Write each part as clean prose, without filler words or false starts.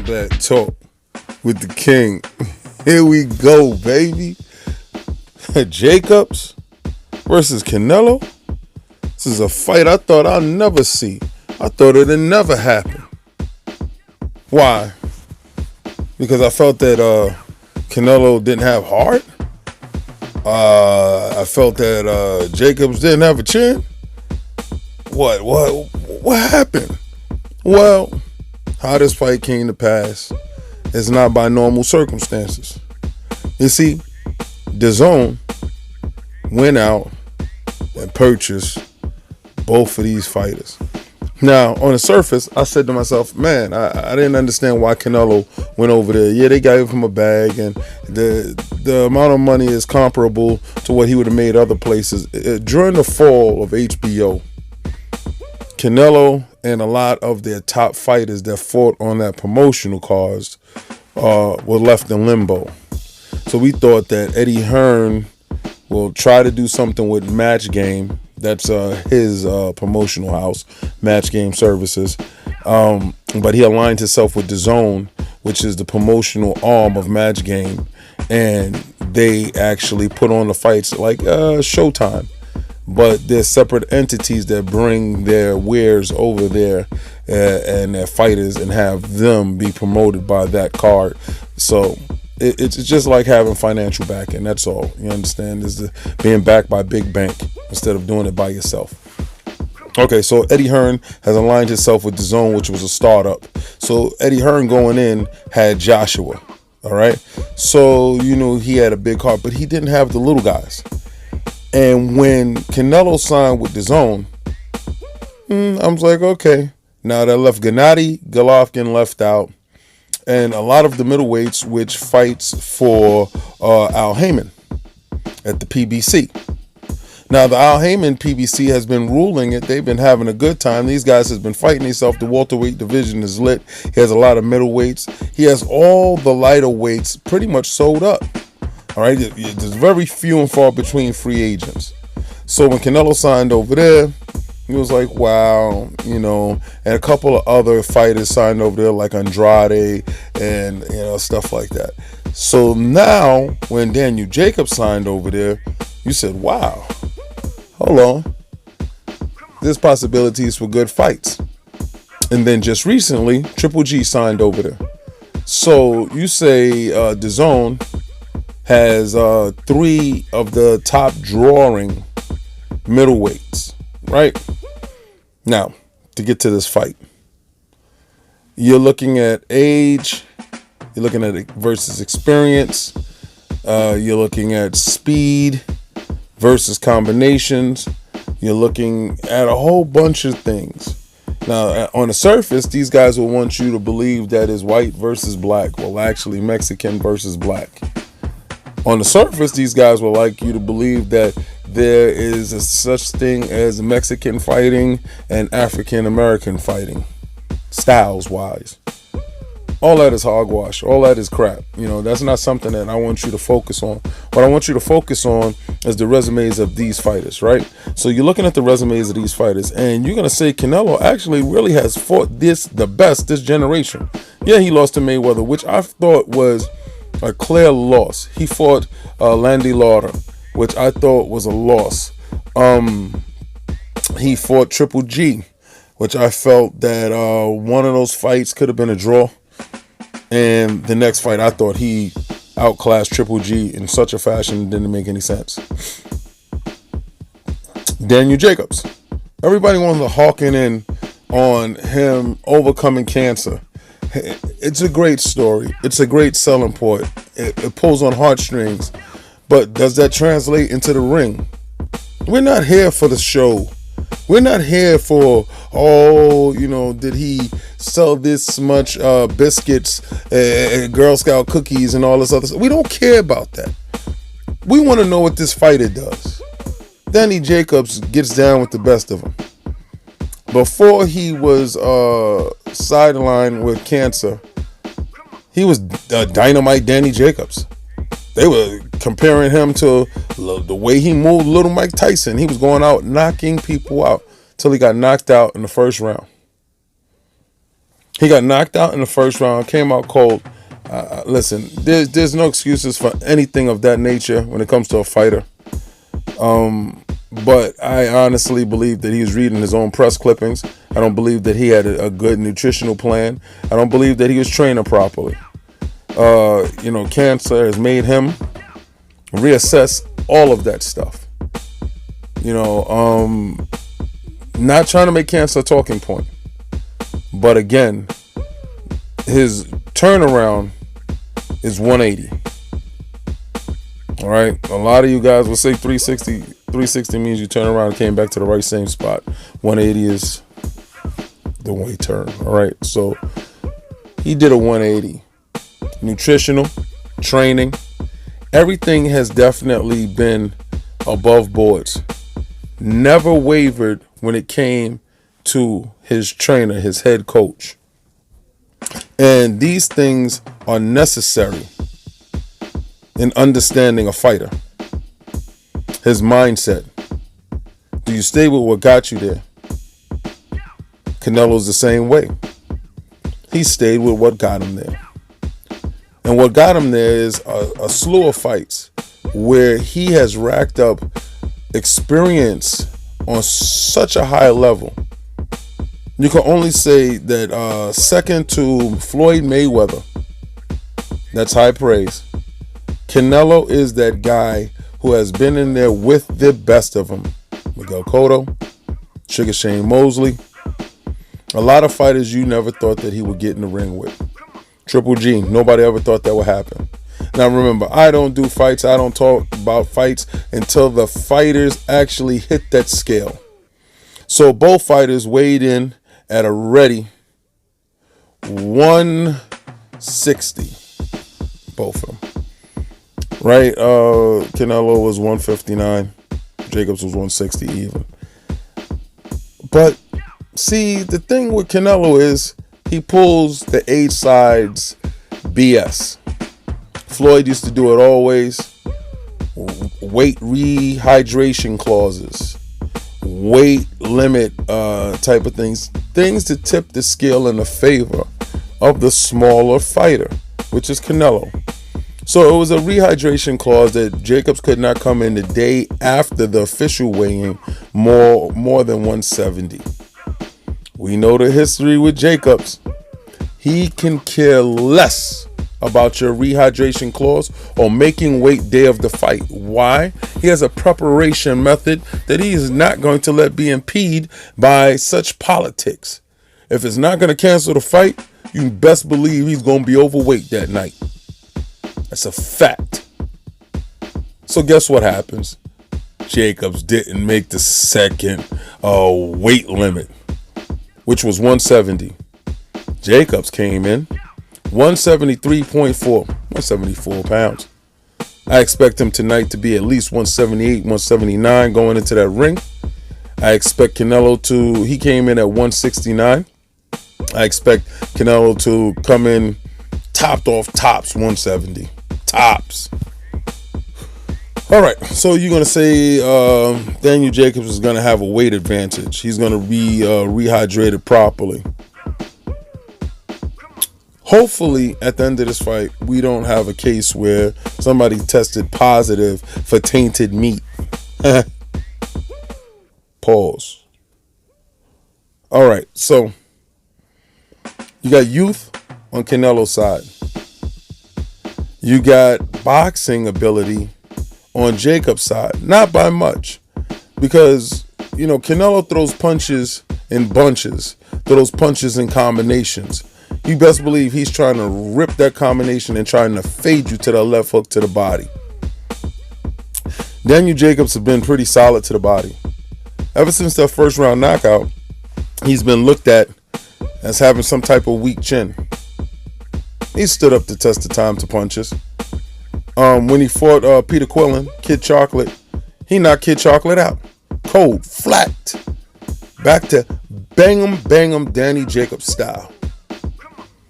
Combat Talk with the King. Here we go, baby. Jacobs versus Canelo. This is a fight I thought I'd never see. I thought it'd never happen. Why? Because I felt that Canelo didn't have heart. I felt that Jacobs didn't have a chin. What happened? Well, how this fight came to pass is not by normal circumstances. You see, DAZN went out and purchased both of these fighters. Now, on the surface, I said to myself, man, I didn't understand why Canelo went over there. Yeah, they gave him a bag, and the amount of money is comparable to what he would have made other places. During the fall of HBO, Canelo and a lot of their top fighters that fought on that promotional cards were left in limbo. So we thought that Eddie Hearn will try to do something with Match Game. That's his promotional house, Match Game Services. But he aligned himself with DAZN, which is the promotional arm of Match Game. And they actually put on the fights like Showtime. But they're separate entities that bring their wares over there and their fighters and have them be promoted by that card. So it's just like having financial backing. That's all. You understand? Is being backed by big bank instead of doing it by yourself. Okay, so Eddie Hearn has aligned himself with DAZN, which was a startup. So Eddie Hearn going in had Joshua. All right. So, he had a big heart, but he didn't have the little guys. And when Canelo signed with DAZN, I was like, okay. Now that left Gennady Golovkin left out, and a lot of the middleweights, which fights for Al Heyman at the PBC. Now the Al Heyman PBC has been ruling it. They've been having a good time. These guys has been fighting themselves. The welterweight division is lit. He has a lot of middleweights. He has all the lighter weights pretty much sold up. All right, there's very few and far between free agents. So when Canelo signed over there, he was like, wow, and a couple of other fighters signed over there like Andrade and, stuff like that. So now when Daniel Jacobs signed over there, you said, wow, hold on. There's possibilities for good fights. And then just recently, Triple G signed over there. So you say DAZN has 3 of the top drawing middleweights, right? Now, to get to this fight, you're looking at age, you're looking at it versus experience, you're looking at speed versus combinations, you're looking at a whole bunch of things. Now, on the surface, these guys will want you to believe that is white versus black. Well, actually, Mexican versus black. On the surface, these guys will like you to believe that there is a such thing as Mexican fighting and African American fighting, styles wise. All that is hogwash. All that is crap. That's not something that I want you to focus on. What I want you to focus on is the resumes of these fighters, right? So you're looking at the resumes of these fighters, and you're going to say Canelo actually really has fought the best this generation. Yeah, he lost to Mayweather, which I thought was a clear loss. He fought Landy Lauder, which I thought was a loss. He fought Triple G, which I felt that one of those fights could have been a draw. And the next fight, I thought he outclassed Triple G in such a fashion it didn't make any sense. Daniel Jacobs. Everybody wanted to hawking in on him overcoming cancer. It's a great story. It's a great selling point. It pulls on heartstrings. But does that translate into the ring? We're not here for the show. We're not here for, did he sell this much biscuits and Girl Scout cookies and all this other stuff. We don't care about that. We want to know what this fighter does. Danny Jacobs gets down with the best of them. Before he was sidelined with cancer, he was Dynamite Danny Jacobs. They were comparing him to the way he moved Little Mike Tyson. He was going out knocking people out till he got knocked out in the first round. He got knocked out in the first round, came out cold. Listen, there's no excuses for anything of that nature when it comes to a fighter. But I honestly believe that he was reading his own press clippings. I don't believe that he had a good nutritional plan. I don't believe that he was training properly. Cancer has made him reassess all of that stuff. Not trying to make cancer a talking point. But again, his turnaround is 180. All right. A lot of you guys will say 360. 360 means you turn around and came back to the right same spot. 180 is the way turn. All right. So he did a 180. Nutritional, training, everything has definitely been above boards. Never wavered when it came to his trainer, his head coach. And these things are necessary in understanding a fighter. His mindset. Do you stay with what got you there? Canelo's the same way. He stayed with what got him there. And what got him there is a slew of fights where he has racked up experience on such a high level. You can only say that second to Floyd Mayweather, that's high praise. Canelo is that guy who has been in there with the best of them. Miguel Cotto, Sugar Shane Mosley. A lot of fighters you never thought that he would get in the ring with. Triple G, nobody ever thought that would happen. Now remember, I don't do fights. I don't talk about fights until the fighters actually hit that scale. So both fighters weighed in at a ready 160. Both of them. Right? Canelo was 159. Jacobs was 160 even. But see, the thing with Canelo is he pulls the age sides BS. Floyd used to do it always. Weight rehydration clauses. Weight limit type of things. Things to tip the scale in the favor of the smaller fighter, which is Canelo. So it was a rehydration clause that Jacobs could not come in the day after the official weigh-in more than 170. We know the history with Jacobs. He can care less about your rehydration clause or making weight day of the fight. Why? He has a preparation method that he is not going to let be impeded by such politics. If it's not going to cancel the fight, you best believe he's going to be overweight that night. That's a fact. So guess what happens? Jacobs didn't make the second weight limit, which was 170. Jacobs came in 173.4, 174 pounds. I expect him tonight to be at least 178, 179 going into that ring. I expect Canelo he came in at 169. I expect Canelo to come in topped off tops 170. Tops. All right, so you're going to say Daniel Jacobs is going to have a weight advantage. He's going to be rehydrated properly. Hopefully, at the end of this fight, we don't have a case where somebody tested positive for tainted meat. Pause. All right, so you got youth on Canelo's side. You got boxing ability on Jacob's side. Not by much. Because, Canelo throws punches in bunches. Throws punches in combinations. You best believe he's trying to rip that combination and trying to fade you to the left hook to the body. Daniel Jacobs has been pretty solid to the body. Ever since that first round knockout, he's been looked at as having some type of weak chin. He stood up to test the time to punches. When he fought Peter Quillen, Kid Chocolate, he knocked Kid Chocolate out. Cold, flat. Back to bang 'em, Danny Jacobs style.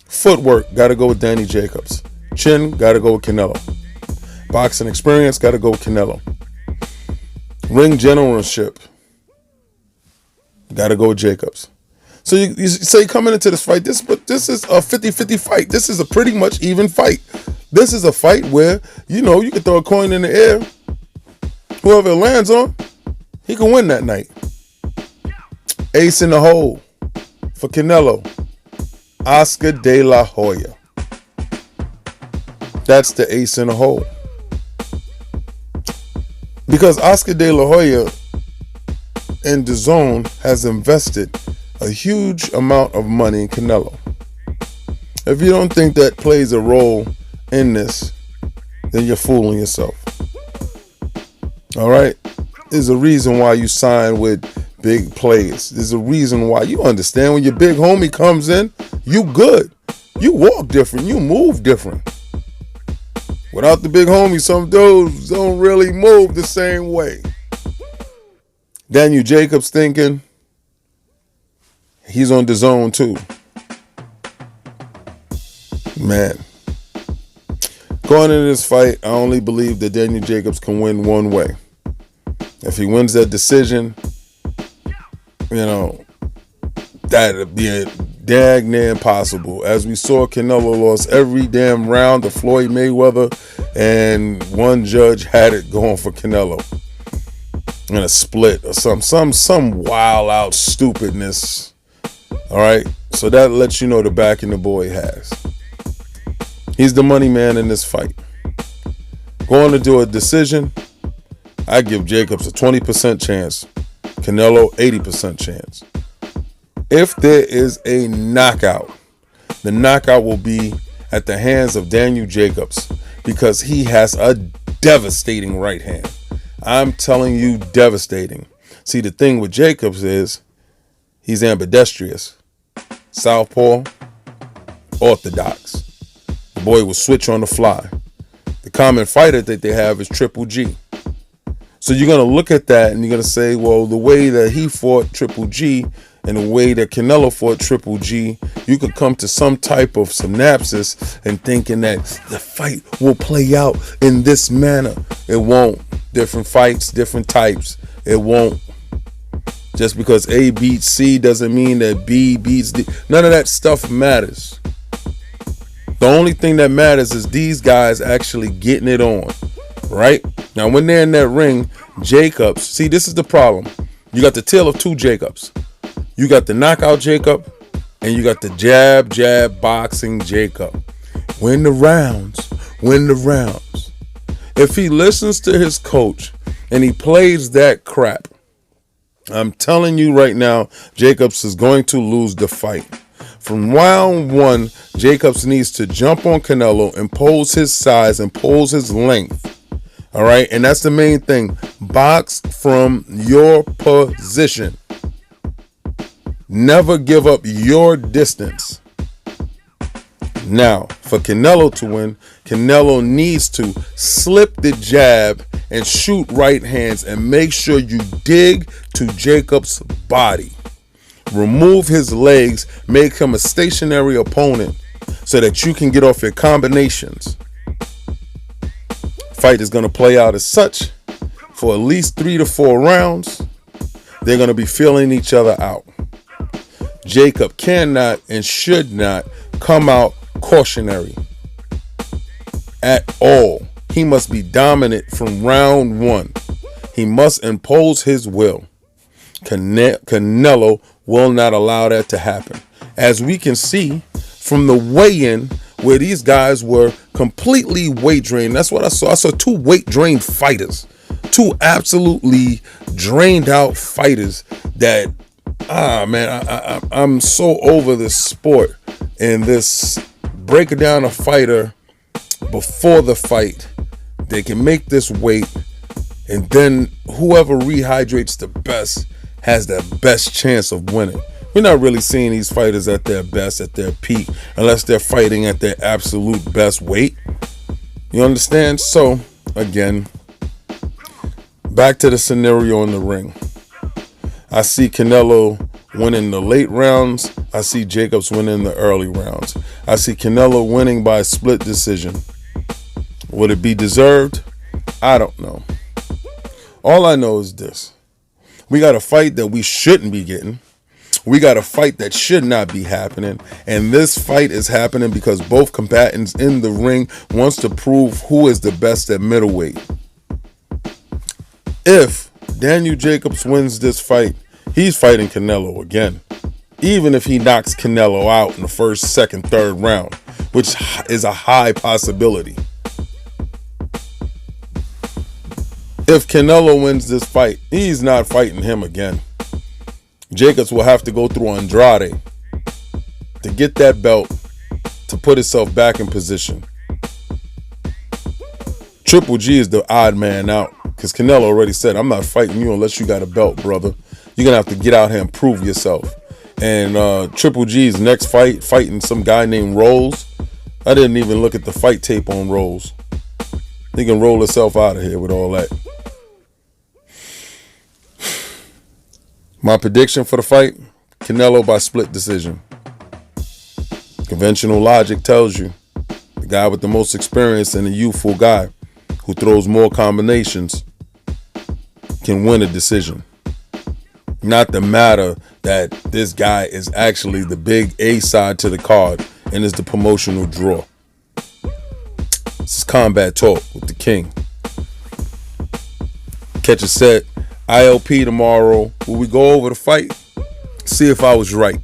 Footwork, got to go with Danny Jacobs. Chin, got to go with Canelo. Boxing experience, got to go with Canelo. Ring generalship, got to go with Jacobs. So you say coming into this fight, this is a 50-50 fight. This is a pretty much even fight. This is a fight where, you can throw a coin in the air. Whoever it lands on, he can win that night. Ace in the hole for Canelo. Oscar De La Hoya. That's the ace in the hole. Because Oscar De La Hoya and DAZN has invested a huge amount of money in Canelo. If you don't think that plays a role in this, then you're fooling yourself. All right? There's a reason why you sign with big players. There's a reason why. You understand when your big homie comes in, you good. You walk different. You move different. Without the big homie, some dudes don't really move the same way. Daniel Jacobs thinking he's on DAZN too. Man. Going into this fight, I only believe that Daniel Jacobs can win one way. If he wins that decision, that'd be dag near impossible. As we saw, Canelo lost every damn round to Floyd Mayweather, and one judge had it going for Canelo in a split or some wild out stupidness. All right, so that lets you know the backing the boy has. He's the money man in this fight. Going to do a decision, I give Jacobs a 20% chance, Canelo 80% chance. If there is a knockout, the knockout will be at the hands of Daniel Jacobs because he has a devastating right hand. I'm telling you, devastating. See, the thing with Jacobs is he's ambidextrous, southpaw, orthodox. The boy will switch on the fly. The common fighter that they have is Triple G. So you're going to look at that and you're going to say, well, the way that he fought Triple G and the way that Canelo fought Triple G, you could come to some type of synopsis and thinking that the fight will play out in this manner. It won't. Different fights, different types. It won't. Just because A beats C doesn't mean that B beats D. None of that stuff matters. The only thing that matters is these guys actually getting it on. Right? Now, when they're in that ring, Jacobs, see, this is the problem. You got the tale of two Jacobs. You got the knockout Jacob, and you got the jab boxing Jacob. Win the rounds. Win the rounds. If he listens to his coach and he plays that crap, I'm telling you right now, Jacobs is going to lose the fight. From round one, Jacobs needs to jump on Canelo, impose his size, impose his length. All right, and that's the main thing. Box from your position. Never give up your distance. Now, for Canelo to win, Canelo needs to slip the jab and shoot right hands and make sure you dig to Jacobs' body. Remove his legs, make him a stationary opponent so that you can get off your combinations. Fight is going to play out as such for at least 3 to 4 rounds. They're going to be feeling each other out. Jacob cannot and should not come out cautionary at all. He must be dominant from round one. He must impose his will. Canelo will not allow that to happen. As we can see from the weigh-in, where these guys were completely weight drained. That's what I saw. I saw 2 weight drained fighters. 2 absolutely drained out fighters that, I'm so over this sport and this breaking down a fighter before the fight. They can make this weight, and then whoever rehydrates the best has the best chance of winning. We're not really seeing these fighters at their best, at their peak, unless they're fighting at their absolute best weight. You understand? So, again, back to the scenario in the ring. I see Canelo winning the late rounds. I see Jacobs winning the early rounds. I see Canelo winning by a split decision. Would it be deserved? I don't know. All I know is this. We got a fight that we shouldn't be getting. We got a fight that should not be happening, and this fight is happening because both combatants in the ring wants to prove who is the best at middleweight. If Daniel Jacobs wins this fight, he's fighting Canelo again, even if he knocks Canelo out in the first, second, third round, which is a high possibility. If Canelo wins this fight, he's not fighting him again. Jacobs will have to go through Andrade to get that belt, to put himself back in position. Triple G is the odd man out because Canelo already said, I'm not fighting you unless you got a belt, brother. You're going to have to get out here and prove yourself. And Triple G's next fight, fighting some guy named Rolls. I didn't even look at the fight tape on Rolls. He can roll himself out of here with all that. My prediction for the fight, Canelo by split decision. Conventional logic tells you the guy with the most experience and a youthful guy who throws more combinations can win a decision. Not the matter that this guy is actually the big A side to the card and is the promotional draw. This is Combat Talk with the King. Catch a set ILP tomorrow where we go over the fight, see if I was right.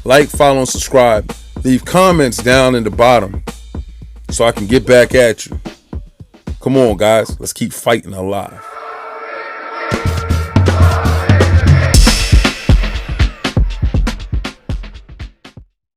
Like, follow, and subscribe. Leave comments down in the bottom so I can get back at you. Come on, guys. Let's keep fighting alive.